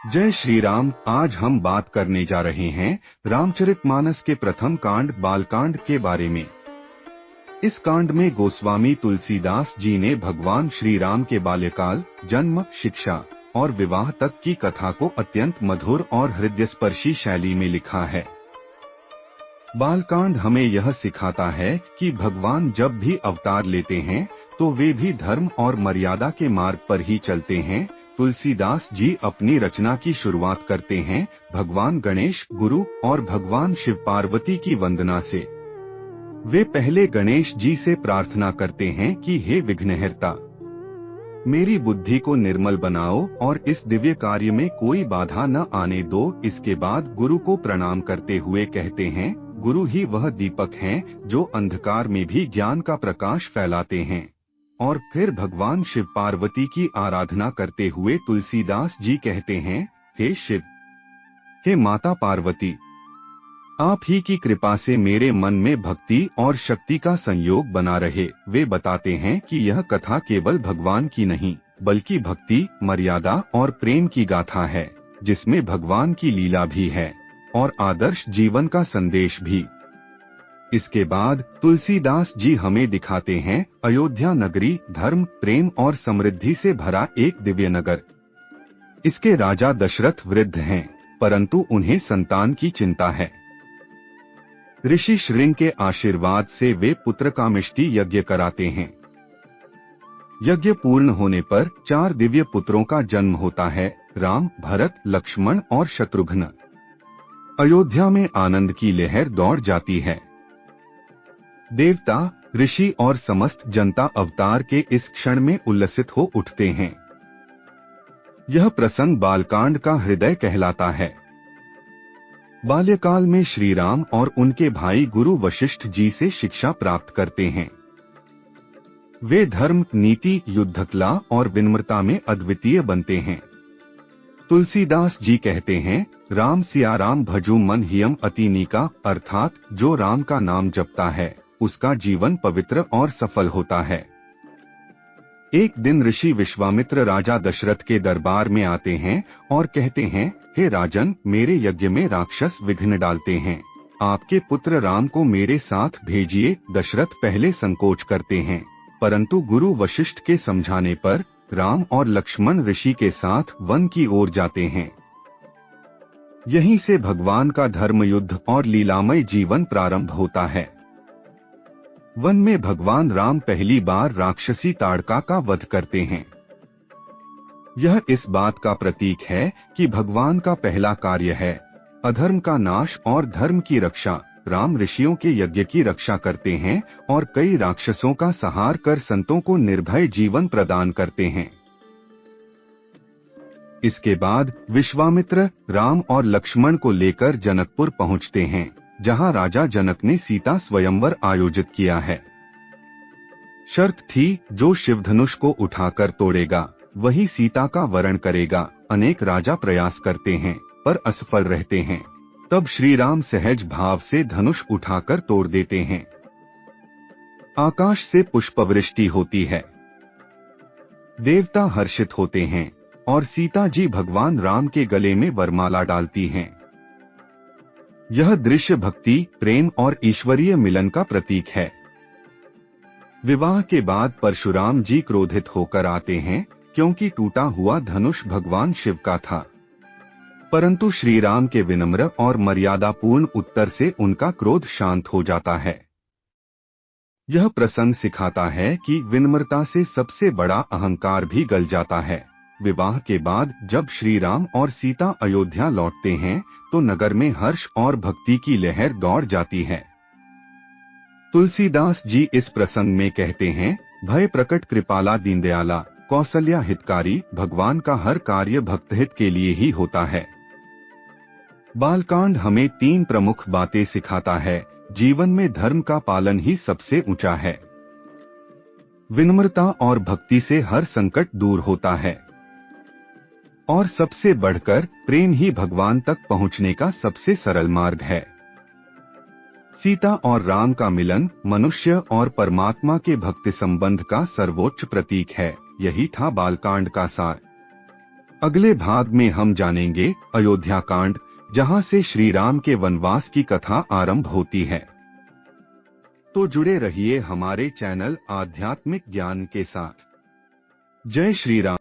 जय श्री राम। आज हम बात करने जा रहे हैं रामचरितमानस के प्रथम कांड बालकांड के बारे में। इस कांड में गोस्वामी तुलसीदास जी ने भगवान श्री राम के बाल्यकाल, जन्म, शिक्षा और विवाह तक की कथा को अत्यंत मधुर और हृदयस्पर्शी शैली में लिखा है। बालकांड हमें यह सिखाता है कि भगवान जब भी अवतार लेते हैं तो वे भी धर्म और मर्यादा के मार्ग पर ही चलते हैं। तुलसीदास जी अपनी रचना की शुरुआत करते हैं भगवान गणेश, गुरु और भगवान शिव पार्वती की वंदना से। वे पहले गणेश जी से प्रार्थना करते हैं कि हे विघ्नहर्ता, मेरी बुद्धि को निर्मल बनाओ और इस दिव्य कार्य में कोई बाधा न आने दो। इसके बाद गुरु को प्रणाम करते हुए कहते हैं, गुरु ही वह दीपक हैं जो अंधकार में भी ज्ञान का प्रकाश फैलाते हैं। और फिर भगवान शिव पार्वती की आराधना करते हुए तुलसीदास जी कहते हैं, हे शिव, हे माता पार्वती, आप ही की कृपा से मेरे मन में भक्ति और शक्ति का संयोग बना रहे। वे बताते हैं कि यह कथा केवल भगवान की नहीं बल्कि भक्ति, मर्यादा और प्रेम की गाथा है, जिसमें भगवान की लीला भी है और आदर्श जीवन का संदेश भी। इसके बाद तुलसीदास जी हमें दिखाते हैं अयोध्या नगरी धर्म, प्रेम और समृद्धि से भरा एक दिव्य नगर। इसके राजा दशरथ वृद्ध हैं, परंतु उन्हें संतान की चिंता है। ऋषि श्रृंग के आशीर्वाद से वे पुत्र कामिष्टि यज्ञ कराते हैं। यज्ञ पूर्ण होने पर 4 दिव्य पुत्रों का जन्म होता है, राम, भरत, लक्ष्मण और शत्रुघ्न। अयोध्या में आनंद की लहर दौड़ जाती है। देवता, ऋषि और समस्त जनता अवतार के इस क्षण में उल्लसित हो उठते हैं। यह प्रसंग बालकांड का हृदय कहलाता है। बाल्यकाल में श्री राम और उनके भाई गुरु वशिष्ठ जी से शिक्षा प्राप्त करते हैं। वे धर्म, नीति, युद्धकला और विनम्रता में अद्वितीय बनते हैं। तुलसीदास जी कहते हैं, राम सिया राम भजू मन हियम अति नीका, अर्थात जो राम का नाम जपता है उसका जीवन पवित्र और सफल होता है। एक दिन ऋषि विश्वामित्र राजा दशरथ के दरबार में आते हैं और कहते हैं, हे राजन, मेरे यज्ञ में राक्षस विघ्न डालते हैं, आपके पुत्र राम को मेरे साथ भेजिए। दशरथ पहले संकोच करते हैं, परंतु गुरु वशिष्ठ के समझाने पर राम और लक्ष्मण ऋषि के साथ वन की ओर जाते हैं। यहीं से भगवान का धर्म युद्ध और लीलामय जीवन प्रारंभ होता है। वन में भगवान राम पहली बार राक्षसी ताड़का का वध करते हैं। यह इस बात का प्रतीक है कि भगवान का पहला कार्य है अधर्म का नाश और धर्म की रक्षा। राम ऋषियों के यज्ञ की रक्षा करते हैं और कई राक्षसों का संहार कर संतों को निर्भय जीवन प्रदान करते हैं। इसके बाद विश्वामित्र राम और लक्ष्मण को लेकर जनकपुर पहुंचते हैं, जहां राजा जनक ने सीता स्वयंवर आयोजित किया है। शर्त थी, जो शिवधनुष को उठाकर तोड़ेगा वही सीता का वरण करेगा। अनेक राजा प्रयास करते हैं पर असफल रहते हैं। तब श्री राम सहज भाव से धनुष उठाकर तोड़ देते हैं। आकाश से पुष्पवृष्टि होती है। देवता हर्षित होते हैं और सीता जी भगवान राम के गले में वरमाला डालती हैं। यह दृश्य भक्ति, प्रेम और ईश्वरीय मिलन का प्रतीक है। विवाह के बाद परशुराम जी क्रोधित होकर आते हैं, क्योंकि टूटा हुआ धनुष भगवान शिव का था। परंतु श्री राम के विनम्र और मर्यादापूर्ण उत्तर से उनका क्रोध शांत हो जाता है। यह प्रसंग सिखाता है कि विनम्रता से सबसे बड़ा अहंकार भी गल जाता है। विवाह के बाद जब श्री राम और सीता अयोध्या लौटते हैं तो नगर में हर्ष और भक्ति की लहर दौड़ जाती है। तुलसीदास जी इस प्रसंग में कहते हैं, भय प्रकट कृपाला दीनदयाला, कौशल्या हितकारी। भगवान का हर कार्य भक्तहित के लिए ही होता है। बालकांड हमें 3 प्रमुख बातें सिखाता है। जीवन में धर्म का पालन ही सबसे ऊंचा है। विनम्रता और भक्ति से हर संकट दूर होता है और सबसे बढ़कर प्रेम ही भगवान तक पहुंचने का सबसे सरल मार्ग है। सीता और राम का मिलन मनुष्य और परमात्मा के भक्ति संबंध का सर्वोच्च प्रतीक है। यही था बालकांड का सार। अगले भाग में हम जानेंगे अयोध्या कांड, जहां से श्री राम के वनवास की कथा आरंभ होती है। तो जुड़े रहिए हमारे चैनल आध्यात्मिक ज्ञान के साथ। जय श्री राम।